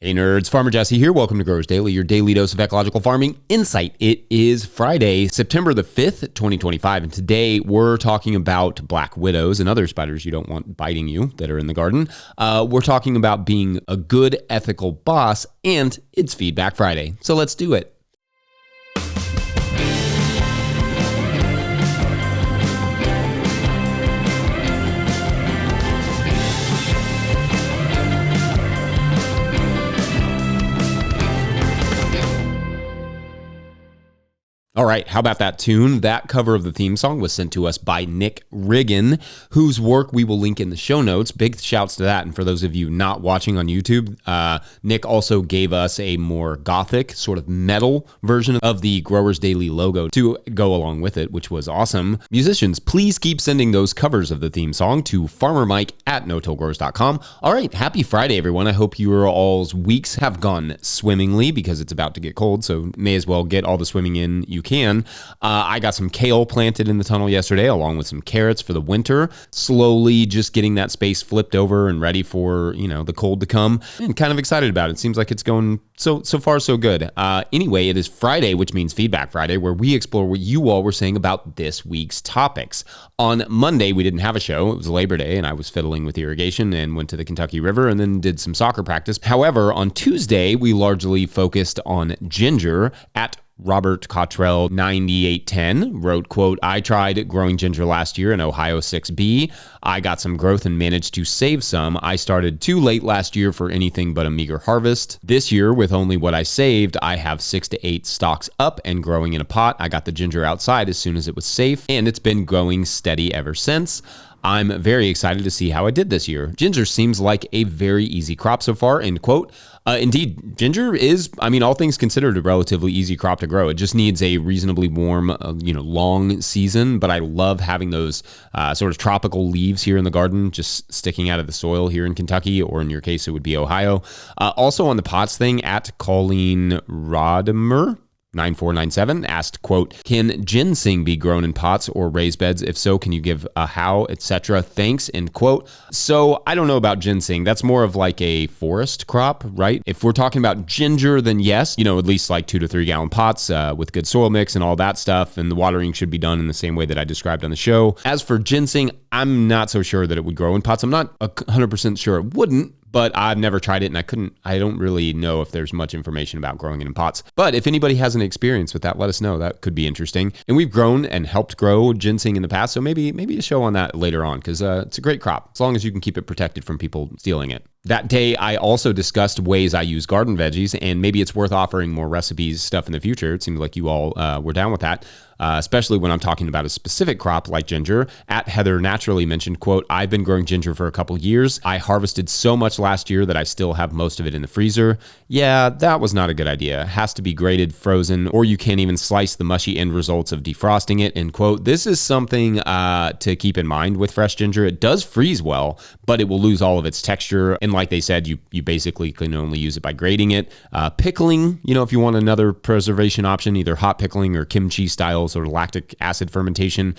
Hey nerds, Farmer Jesse here. Welcome to Growers Daily, your daily dose of ecological farming insight. It is Friday, September the 5th, 2025, and today we're talking about black widows and other spiders you don't want biting you that are in the garden. We're talking about being a good ethical boss, and it's Feedback Friday. So let's do it. All right, how about that tune? That cover of the theme song was sent to us by Nick Riggin, whose work we will link in the show notes. Big shouts to that. And for those of you not watching on YouTube, Nick also gave us a more gothic, sort of metal version of the Growers Daily logo to go along with it, which was awesome. Musicians, please keep sending those covers of the theme song to farmermike@notillgrowers.com. All right, happy Friday, everyone. I hope your all's weeks have gone swimmingly because it's about to get cold, so may as well get all the swimming in you can. I got some kale planted in the tunnel yesterday, along with some carrots for the winter. Slowly just getting that space flipped over and ready for, the cold to come. And kind of excited about it. Seems like it's going so far so good. Anyway, it is Friday, which means Feedback Friday, where we explore what you all were saying about this week's topics. On Monday, we didn't have a show. It was Labor Day, and I was fiddling with irrigation and went to the Kentucky River and then did some soccer practice. However, on Tuesday, we largely focused on ginger. At Robert Cottrell 9810 wrote, quote, "I tried growing ginger last year in Ohio 6B. I got some growth and managed to save some. I started too late last year for anything but a meager harvest. This year, with only what I saved, I have 6 to 8 stalks up and growing in a pot. I got the ginger outside as soon as it was safe, and it's been growing steady ever since. I'm very excited to see how I did this year. Ginger seems like a very easy crop so far," end quote. Indeed, ginger is, all things considered, a relatively easy crop to grow. It just needs a reasonably warm, long season, but I love having those sort of tropical leaves here in the garden just sticking out of the soil here in Kentucky, or in your case, it would be Ohio. Also on the pots thing, at Colleen Rodimer 9497 asked, quote, "Can ginseng be grown in pots or raised beds? If so, can you give a how, etc.? Thanks," end quote. So I don't know about ginseng. That's more of like a forest crop, right? If we're talking about ginger, then yes, at least like 2 to 3 gallon pots with good soil mix and all that stuff. And the watering should be done in the same way that I described on the show. As for ginseng, I'm not so sure that it would grow in pots. I'm not 100% sure it wouldn't, but I've never tried it, and I don't really know if there's much information about growing it in pots. But if anybody has an experience with that, let us know. That could be interesting. And we've grown and helped grow ginseng in the past, so maybe a show on that later on, because it's a great crop, as long as you can keep it protected from people stealing it. That day, I also discussed ways I use garden veggies, and maybe it's worth offering more recipes stuff in the future. It seems like you all were down with that. Especially when I'm talking about a specific crop like ginger. At Heather Naturally mentioned, quote, "I've been growing ginger for a couple years. I harvested so much last year that I still have most of it in the freezer. Yeah, that was not a good idea. It has to be grated, frozen, or you can't even slice the mushy end results of defrosting it," end quote. This is something to keep in mind with fresh ginger. It does freeze well, but it will lose all of its texture. And like they said, you basically can only use it by grating it. Pickling, if you want another preservation option, either hot pickling or kimchi style sort of lactic acid fermentation,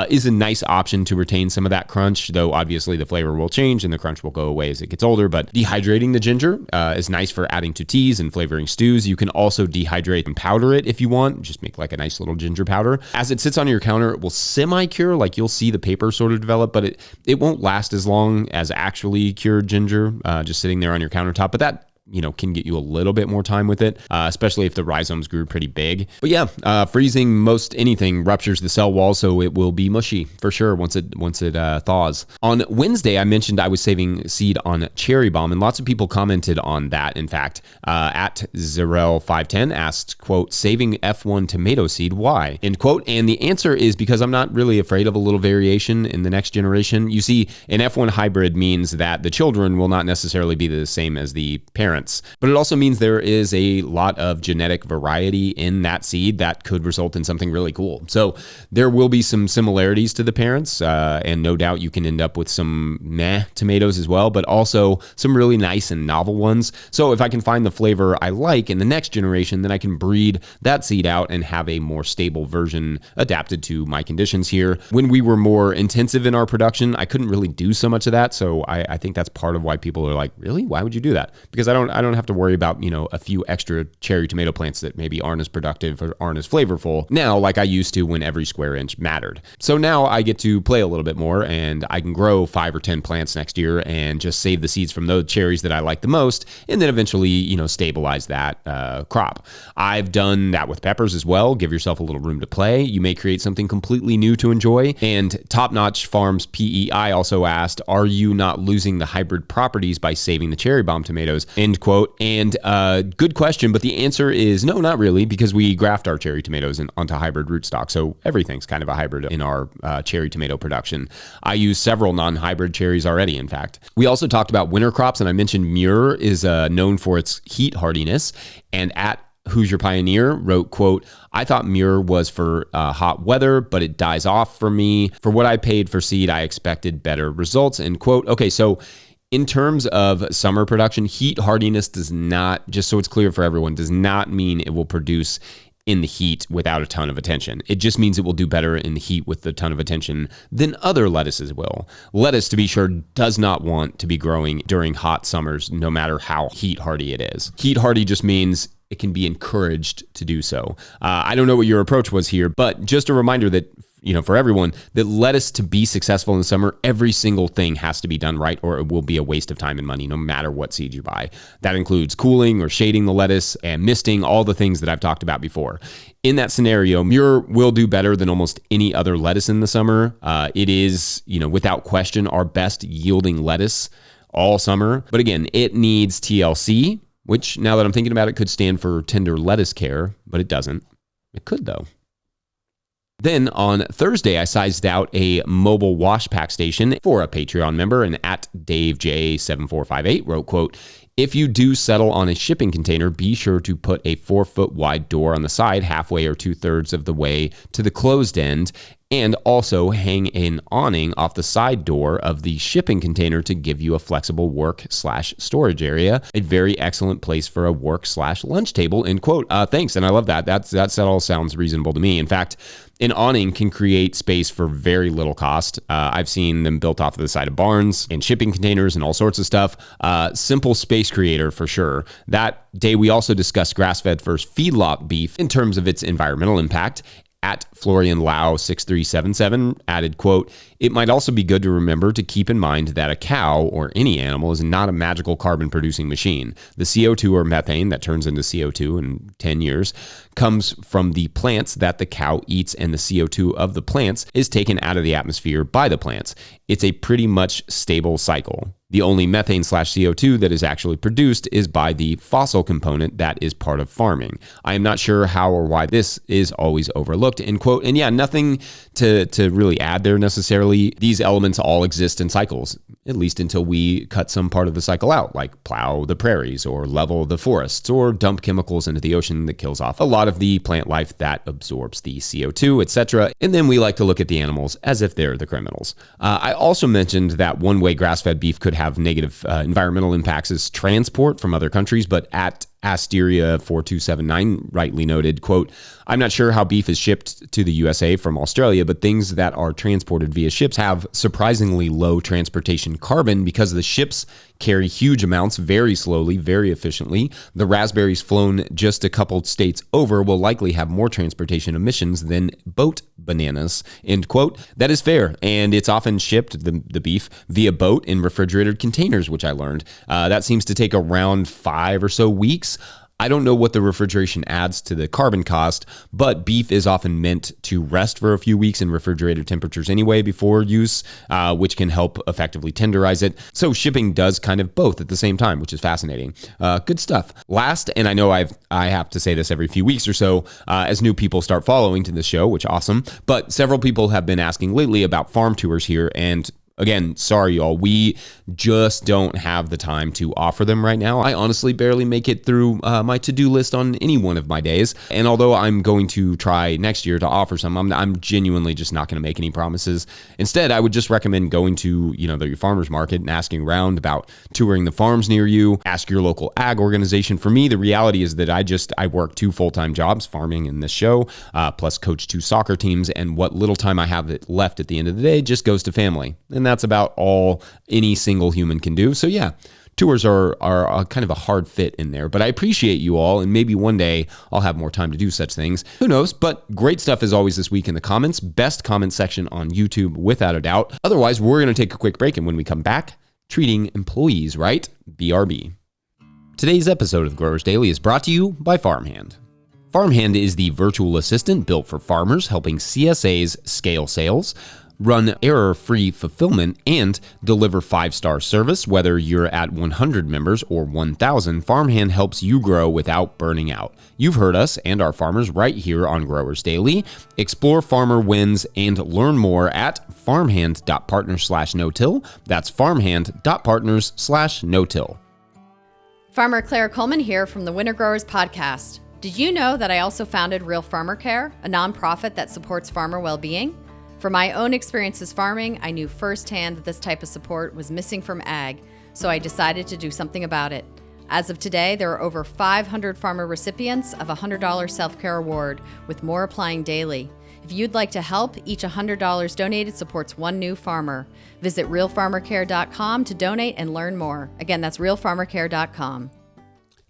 is a nice option to retain some of that crunch, though obviously the flavor will change and the crunch will go away as it gets older. But dehydrating the ginger is nice for adding to teas and flavoring stews. You can also dehydrate and powder it if you want. Just make like a nice little ginger powder. As it sits on your counter, it will semi-cure, like you'll see the paper sort of develop, but it won't last as long as actually cured ginger just sitting there on your countertop. But that can get you a little bit more time with it, especially if the rhizomes grew pretty big. But yeah, freezing most anything ruptures the cell wall, so it will be mushy for sure once it thaws. On Wednesday, I mentioned I was saving seed on cherry bomb, and lots of people commented on that. In fact, at Zerel510 asked, quote, "Saving F1 tomato seed, why?" end quote. And the answer is because I'm not really afraid of a little variation in the next generation. You see, an F1 hybrid means that the children will not necessarily be the same as the parents. But it also means there is a lot of genetic variety in that seed that could result in something really cool. So there will be some similarities to the parents, and no doubt you can end up with some meh tomatoes as well, but also some really nice and novel ones. So if I can find the flavor I like in the next generation, then I can breed that seed out and have a more stable version adapted to my conditions here. When we were more intensive in our production, I couldn't really do so much of that. So I think that's part of why people are like, really? Why would you do that? Because I don't don't have to worry about, a few extra cherry tomato plants that maybe aren't as productive or aren't as flavorful now like I used to when every square inch mattered. So now I get to play a little bit more, and I can grow 5 or 10 plants next year and just save the seeds from those cherries that I like the most, and then eventually, stabilize that crop. I've done that with peppers as well. Give yourself a little room to play. You may create something completely new to enjoy. And Top Notch Farms PEI also asked, are you not losing the hybrid properties by saving the cherry bomb tomatoes? End quote. And good question, but the answer is no, not really, because we graft our cherry tomatoes onto hybrid rootstock. So everything's kind of a hybrid in our cherry tomato production. I use several non-hybrid cherries already, in fact. We also talked about winter crops, and I mentioned Muir is known for its heat hardiness. And at Who's Your Pioneer wrote, quote, I thought Muir was for hot weather, but it dies off for me. For what I paid for seed, I expected better results, end quote. Okay, so in terms of summer production, heat hardiness does not, just so it's clear for everyone, does not mean it will produce in the heat without a ton of attention. It just means it will do better in the heat with a ton of attention than other lettuces will. Lettuce, to be sure, does not want to be growing during hot summers, no matter how heat hardy it is. Heat hardy just means it can be encouraged to do so. I don't know what your approach was here, but just a reminder that, for everyone, that lettuce to be successful in the summer, every single thing has to be done right, or it will be a waste of time and money, no matter what seed you buy. That includes cooling or shading the lettuce and misting, all the things that I've talked about before. In that scenario, Muir will do better than almost any other lettuce in the summer. It is, without question, our best yielding lettuce all summer. But again, it needs TLC, which, now that I'm thinking about it, could stand for tender lettuce care, but it doesn't. It could, though. Then on Thursday, I sized out a mobile wash pack station for a Patreon member, and at DaveJ7458 wrote, quote, if you do settle on a shipping container, be sure to put a 4-foot wide door on the side, halfway or 2/3 of the way to the closed end, and also hang an awning off the side door of the shipping container to give you a flexible work/storage area. A very excellent place for a work/lunch table, end quote. Thanks, and I love that. That all sounds reasonable to me. In fact, an awning can create space for very little cost. I've seen them built off of the side of barns and shipping containers and all sorts of stuff. Simple space creator for sure. That day, we also discussed grass-fed first feedlot beef in terms of its environmental impact. At Florian Lau 6377 added, quote, it might also be good to remember to keep in mind that a cow or any animal is not a magical carbon producing machine. The CO2 or methane that turns into CO2 in 10 years comes from the plants that the cow eats, and the CO2 of the plants is taken out of the atmosphere by the plants. It's a pretty much stable cycle. The only methane/CO2 that is actually produced is by the fossil component that is part of farming. I am not sure how or why this is always overlooked, end quote. And yeah, nothing to really add there necessarily. These elements all exist in cycles, at least until we cut some part of the cycle out, like plow the prairies or level the forests or dump chemicals into the ocean that kills off a lot of the plant life that absorbs the CO2, etc. And then we like to look at the animals as if they're the criminals. I also mentioned that one way grass-fed beef could have negative environmental impacts is transport from other countries, but at Asteria 4279 rightly noted, quote, I'm not sure how beef is shipped to the USA from Australia, but things that are transported via ships have surprisingly low transportation carbon because the ships carry huge amounts very slowly, very efficiently. The raspberries flown just a couple states over will likely have more transportation emissions than boat bananas, end quote. That is fair, and it's often shipped, the beef, via boat in refrigerated containers, which I learned. That seems to take around 5 or so weeks. I don't know what the refrigeration adds to the carbon cost, but beef is often meant to rest for a few weeks in refrigerated temperatures anyway before use, which can help effectively tenderize it. So shipping does kind of both at the same time, which is fascinating. Good stuff. Last, and I know I have to say this every few weeks or so as new people start following to the show, which awesome, but several people have been asking lately about farm tours here, and again, sorry, y'all. We just don't have the time to offer them right now. I honestly barely make it through my to-do list on any one of my days. And although I'm going to try next year to offer some, I'm genuinely just not going to make any promises. Instead, I would just recommend going to, the farmer's market and asking around about touring the farms near you. Ask your local ag organization. For me, the reality is that I work 2 full-time jobs, farming and this show, plus coach 2 soccer teams. And what little time I have left at the end of the day just goes to family. And that's about all any single human can do. So yeah, tours are a kind of a hard fit in there. But I appreciate you all, and maybe one day I'll have more time to do such things. Who knows? But great stuff as always this week in the comments. Best comment section on YouTube, without a doubt. Otherwise, we're going to take a quick break, and when we come back, treating employees right, BRB. Today's episode of Growers Daily is brought to you by Farmhand. Farmhand is the virtual assistant built for farmers, helping CSAs scale sales, run error-free fulfillment, and deliver 5-star service. Whether you're at 100 members or 1,000, Farmhand helps you grow without burning out. You've heard us and our farmers right here on Growers Daily. Explore farmer wins and learn more at farmhand.partners/no-till. That's farmhand.partners/no-till. Farmer Claire Coleman here from the Winter Growers Podcast. Did you know that I also founded Real Farmer Care, a nonprofit that supports farmer well-being? From my own experiences farming, I knew firsthand that this type of support was missing from ag, so I decided to do something about it. As of today, there are over 500 farmer recipients of a $100 self-care award, with more applying daily. If you'd like to help, each $100 donated supports one new farmer. Visit realfarmercare.com to donate and learn more. Again, that's realfarmercare.com.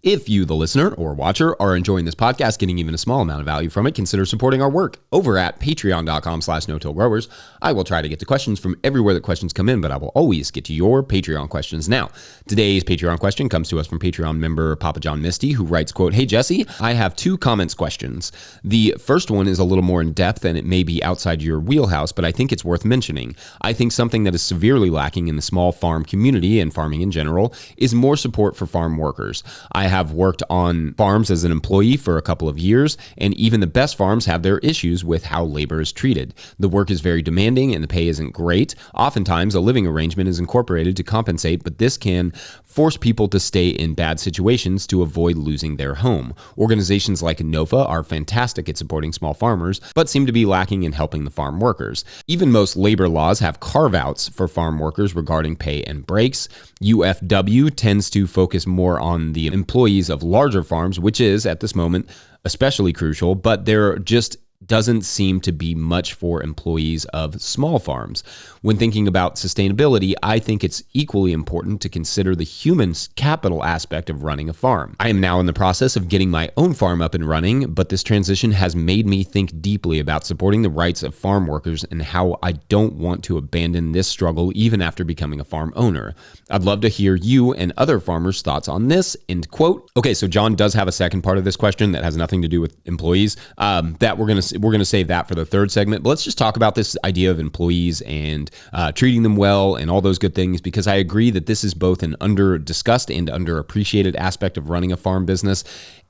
If you, the listener or watcher, are enjoying this podcast, getting even a small amount of value from it, consider supporting our work over at patreon.com/no-till-growers. I will try to get to questions from everywhere that questions come in, but I will always get to your Patreon questions. Now, today's Patreon question comes to us from Patreon member Papa John Misty, who writes, quote, "Hey Jesse, I have 2 comments questions. The first one is a little more in depth and it may be outside your wheelhouse, but I think it's worth mentioning. I think something that is severely lacking in the small farm community and farming in general is more support for farm workers. I have worked on farms as an employee for a couple of years, and even the best farms have their issues with how labor is treated. The work is very demanding and the pay isn't great. Oftentimes, a living arrangement is incorporated to compensate, but this can force people to stay in bad situations to avoid losing their home. Organizations like NOFA are fantastic at supporting small farmers, but seem to be lacking in helping the farm workers. Even most labor laws have carve-outs for farm workers regarding pay and breaks. UFW tends to focus more on the employees of larger farms, which is, at this moment, especially crucial, but there just doesn't seem to be much for employees of small farms. When thinking about sustainability, I think it's equally important to consider the human capital aspect of running a farm. I am now in the process of getting my own farm up and running, but this transition has made me think deeply about supporting the rights of farm workers and how I don't want to abandon this struggle even after becoming a farm owner. I'd love to hear you and other farmers' thoughts on this," end quote. Okay, so John does have a second part of this question that has nothing to do with employees that we're going to save that for the third segment. But let's just talk about this idea of employees and treating them well and all those good things, because I agree that this is both an under-discussed and underappreciated aspect of running a farm business.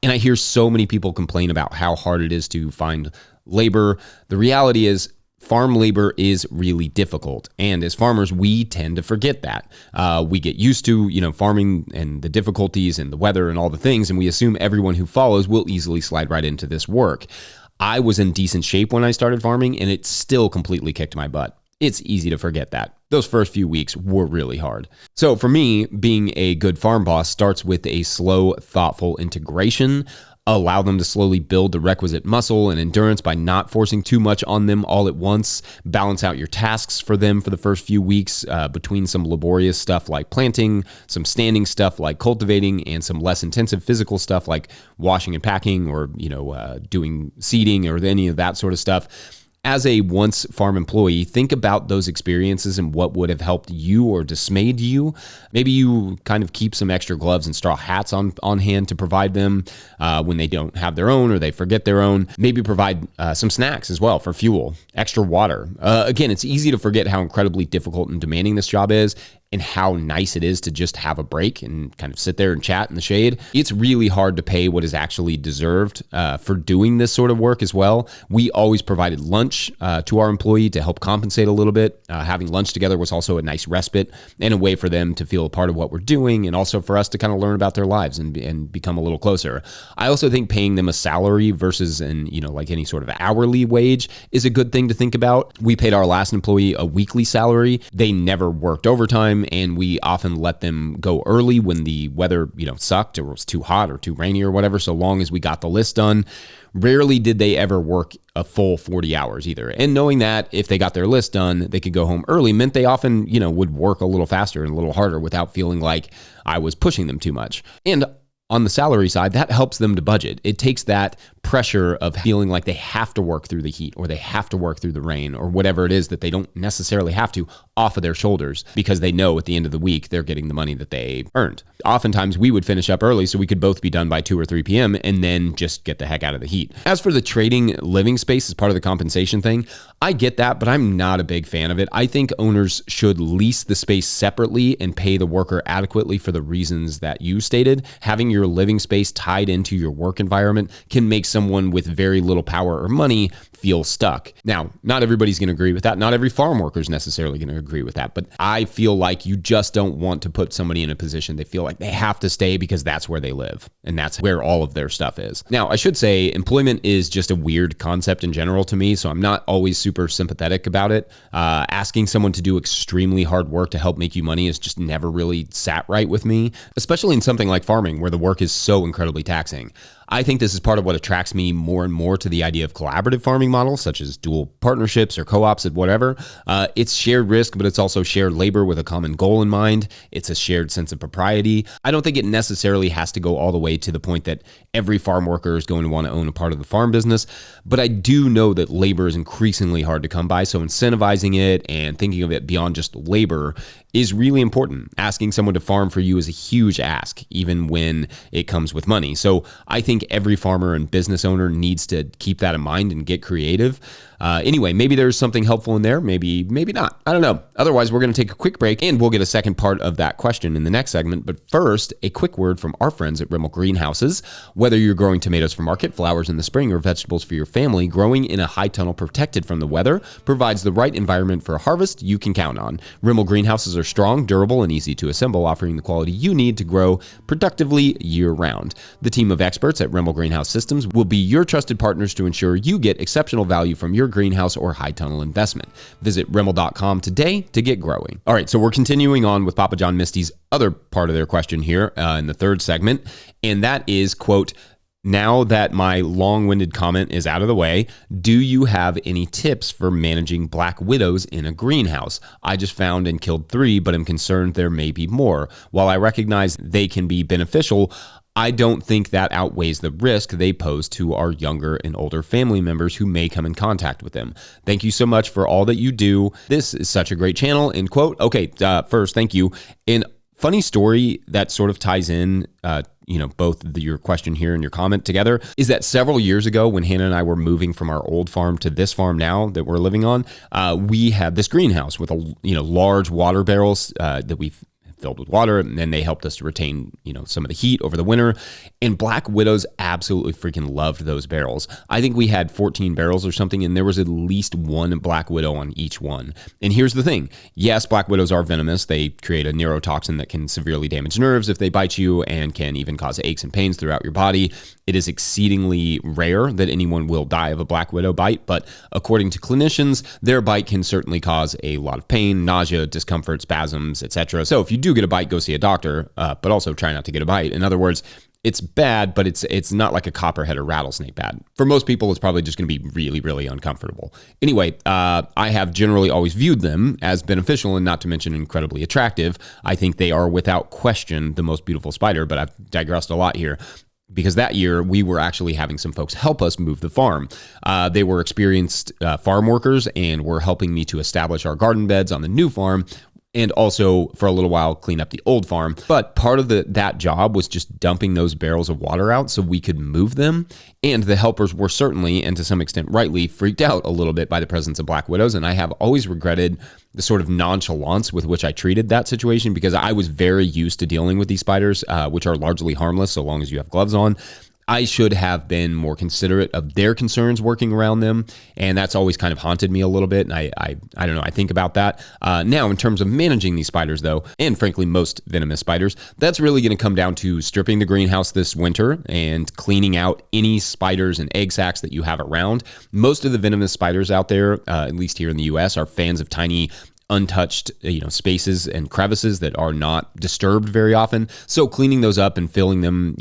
And I hear so many people complain about how hard it is to find labor. The reality is farm labor is really difficult. And as farmers, we tend to forget that. We get used to, farming and the difficulties and the weather and all the things, and we assume everyone who follows will easily slide right into this work. I was in decent shape when I started farming, and it still completely kicked my butt. It's easy to forget that. Those first few weeks were really hard. So for me, being a good farm boss starts with a slow, thoughtful integration. Allow them to slowly build the requisite muscle and endurance by not forcing too much on them all at once. Balance out your tasks for them for the first few weeks between some laborious stuff like planting, some standing stuff like cultivating, and some less intensive physical stuff like washing and packing or, doing seeding or any of that sort of stuff. As a once farm employee, think about those experiences and what would have helped you or dismayed you. Maybe you kind of keep some extra gloves and straw hats on hand to provide them when they don't have their own or they forget their own. Maybe provide some snacks as well for fuel, extra water. Again, it's easy to forget how incredibly difficult and demanding this job is, and how nice it is to just have a break and kind of sit there and chat in the shade. It's really hard to pay what is actually deserved for doing this sort of work as well. We always provided lunch to our employee to help compensate a little bit. Having lunch together was also a nice respite and a way for them to feel a part of what we're doing, and also for us to kind of learn about their lives and become a little closer. I also think paying them a salary versus like any sort of hourly wage is a good thing to think about. We paid our last employee a weekly salary. They never worked overtime. time, and we often let them go early when the weather, sucked or was too hot or too rainy or whatever, so long as we got the list done. Rarely did they ever work a full 40 hours either. And knowing that if they got their list done, they could go home early meant they often, would work a little faster and a little harder without feeling like I was pushing them too much. And on the salary side, that helps them to budget. It takes that pressure of feeling like they have to work through the heat or they have to work through the rain or whatever it is that they don't necessarily have to off of their shoulders, because they know at the end of the week they're getting the money that they earned. Oftentimes we would finish up early so we could both be done by 2 or 3 p.m. and then just get the heck out of the heat. As for the trading living space as part of the compensation thing, I get that, but I'm not a big fan of it. I think owners should lease the space separately and pay the worker adequately for the reasons that you stated. Having your living space tied into your work environment can make someone with very little power or money feel stuck. Now, not everybody's going to agree with that. Not every farm worker is necessarily going to agree with that, but I feel like you just don't want to put somebody in a position they feel like they have to stay because that's where they live and that's where all of their stuff is. Now, I should say employment is just a weird concept in general to me, so I'm not always super sympathetic about it. Asking someone to do extremely hard work to help make you money has just never really sat right with me, especially in something like farming where the work is so incredibly taxing. I think this is part of what attracts me more and more to the idea of collaborative farming models, such as dual partnerships or co-ops and whatever. It's shared risk, but it's also shared labor with a common goal in mind. It's a shared sense of propriety. I don't think it necessarily has to go all the way to the point that every farm worker is going to want to own a part of the farm business, but I do know that labor is increasingly hard to come by, so incentivizing it and thinking of it beyond just labor is really important. Asking someone to farm for you is a huge ask, even when it comes with money. So I think every farmer and business owner needs to keep that in mind and get creative. Anyway, maybe there's something helpful in there. Maybe not. I don't know. Otherwise, we're going to take a quick break and we'll get a second part of that question in the next segment. But first, a quick word from our friends at Rimmel Greenhouses. Whether you're growing tomatoes for market, flowers in the spring, or vegetables for your family, growing in a high tunnel protected from the weather provides the right environment for a harvest you can count on. Rimmel Greenhouses are strong, durable, and easy to assemble, offering the quality you need to grow productively year-round. The team of experts at Rimmel Greenhouse Systems will be your trusted partners to ensure you get exceptional value from your greenhouse or high tunnel investment. Visit Rimmel.com today to get growing. All right, so we're continuing on with Papa John Misty's other part of their question here in the third segment, and that is, quote, now that my long-winded comment is out of the way, do you have any tips for managing black widows in a greenhouse? I just found and killed 3, but I'm concerned there may be more. While I recognize they can be beneficial, I don't think that outweighs the risk they pose to our younger and older family members who may come in contact with them. Thank you so much for all that you do. This is such a great channel, end quote. Okay, first, thank you. And funny story that sort of ties in, both your question here and your comment together, is that several years ago when Hannah and I were moving from our old farm to this farm now that we're living on, we had this greenhouse with large water barrels that we've filled with water, and then they helped us to retain, some of the heat over the winter. And black widows absolutely freaking loved those barrels. I think we had 14 barrels or something, and there was at least one black widow on each one. And here's the thing. Yes, black widows are venomous. They create a neurotoxin that can severely damage nerves if they bite you and can even cause aches and pains throughout your body. It is exceedingly rare that anyone will die of a black widow bite, but according to clinicians, their bite can certainly cause a lot of pain, nausea, discomfort, spasms, etc. So if you do get a bite, go see a doctor, but also try not to get a bite. In other words, it's bad, but it's not like a copperhead or rattlesnake bad. For most people, it's probably just going to be really, really uncomfortable. Anyway, I have generally always viewed them as beneficial and not to mention incredibly attractive. I think they are without question the most beautiful spider, but I've digressed a lot here. Because that year, we were actually having some folks help us move the farm. They were experienced farm workers and were helping me to establish our garden beds on the new farm, and also for a little while clean up the old farm. But part of that job was just dumping those barrels of water out so we could move them. And the helpers were certainly, and to some extent rightly, freaked out a little bit by the presence of black widows. And I have always regretted the sort of nonchalance with which I treated that situation, because I was very used to dealing with these spiders, which are largely harmless so long as you have gloves on. I should have been more considerate of their concerns working around them, and that's always kind of haunted me a little bit, and I don't know, I think about that. Now, in terms of managing these spiders, though, and frankly, most venomous spiders, that's really going to come down to stripping the greenhouse this winter and cleaning out any spiders and egg sacs that you have around. Most of the venomous spiders out there, at least here in the U.S., are fans of tiny untouched, spaces and crevices that are not disturbed very often. So cleaning those up and filling them,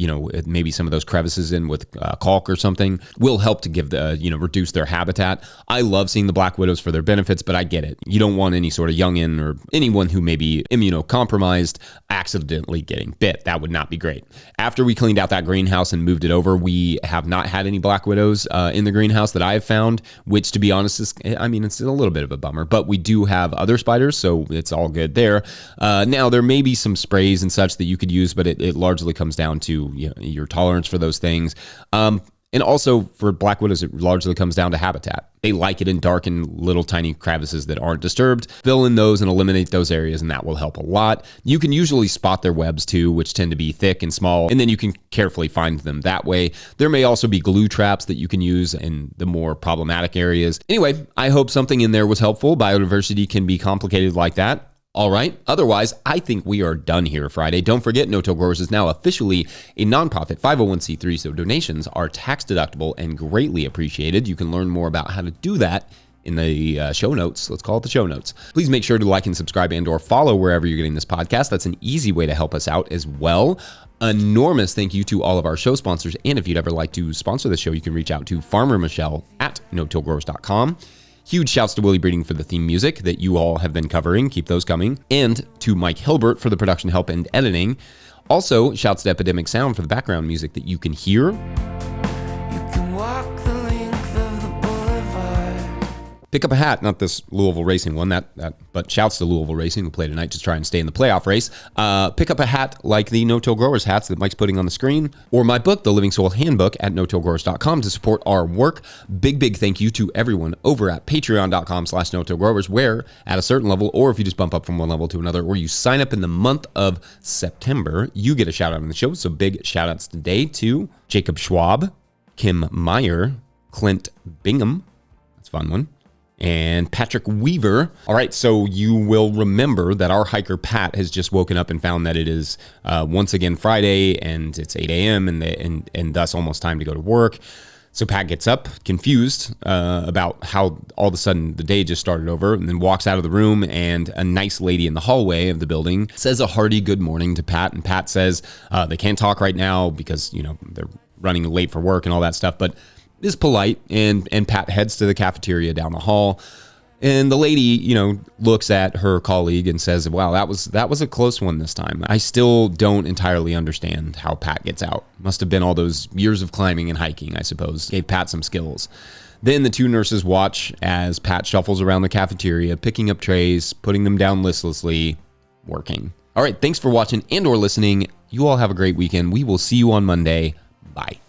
maybe some of those crevices in with caulk or something will help to give reduce their habitat. I love seeing the black widows for their benefits, but I get it. You don't want any sort of youngin or anyone who may be immunocompromised accidentally getting bit. That would not be great. After we cleaned out that greenhouse and moved it over, we have not had any black widows in the greenhouse that I have found, which, to be honest, it's a little bit of a bummer, but we do have other spiders, so it's all good there. Now, there may be some sprays and such that you could use, but it largely comes down to your tolerance for those things. And also for black widows, it largely comes down to habitat. They like it in dark and little tiny crevices that aren't disturbed. Fill in those and eliminate those areas, and that will help a lot. You can usually spot their webs too, which tend to be thick and small, and then you can carefully find them that way. There may also be glue traps that you can use in the more problematic areas. Anyway, I hope something in there was helpful. Biodiversity can be complicated like that. All right. Otherwise, I think we are done here Friday. Don't forget, No Till Growers is now officially a nonprofit 501c3, so donations are tax deductible and greatly appreciated. You can learn more about how to do that in the show notes. Let's call it the show notes. Please make sure to like and subscribe and or follow wherever you're getting this podcast. That's an easy way to help us out as well. Enormous thank you to all of our show sponsors. And if you'd ever like to sponsor the show, you can reach out to Farmer Michelle at notillgrowers.com. Huge shouts to Willie Breeding for the theme music that you all have been covering. Keep those coming. And to Mike Hilbert for the production help and editing. Also, shouts to Epidemic Sound for the background music that you can hear. Pick up a hat, not this Louisville Racing one, but shouts to Louisville Racing who play tonight to try and stay in the playoff race. Pick up a hat like the No Till Growers hats that Mike's putting on the screen, or my book, The Living Soil Handbook, at notillgrowers.com to support our work. Big thank you to everyone over at patreon.com/notillgrowers, where at a certain level, or if you just bump up from one level to another, or you sign up in the month of September, you get a shout out on the show. So big shout outs today to Jacob Schwab, Kim Meyer, Clint Bingham, that's a fun one, and Patrick Weaver. All right, so you will remember that our hiker Pat has just woken up and found that it is once again Friday, and it's 8 a.m. and thus almost time to go to work. So Pat gets up, confused about how all of a sudden the day just started over, and then walks out of the room, and a nice lady in the hallway of the building says a hearty good morning to Pat, and Pat says they can't talk right now because, they're running late for work and all that stuff, but is polite, and Pat heads to the cafeteria down the hall. And the lady, looks at her colleague and says, wow, that was a close one this time. I still don't entirely understand how Pat gets out. Must have been all those years of climbing and hiking, I suppose. Gave Pat some skills. Then the two nurses watch as Pat shuffles around the cafeteria, picking up trays, putting them down listlessly, working. All right, thanks for watching and or listening. You all have a great weekend. We will see you on Monday. Bye.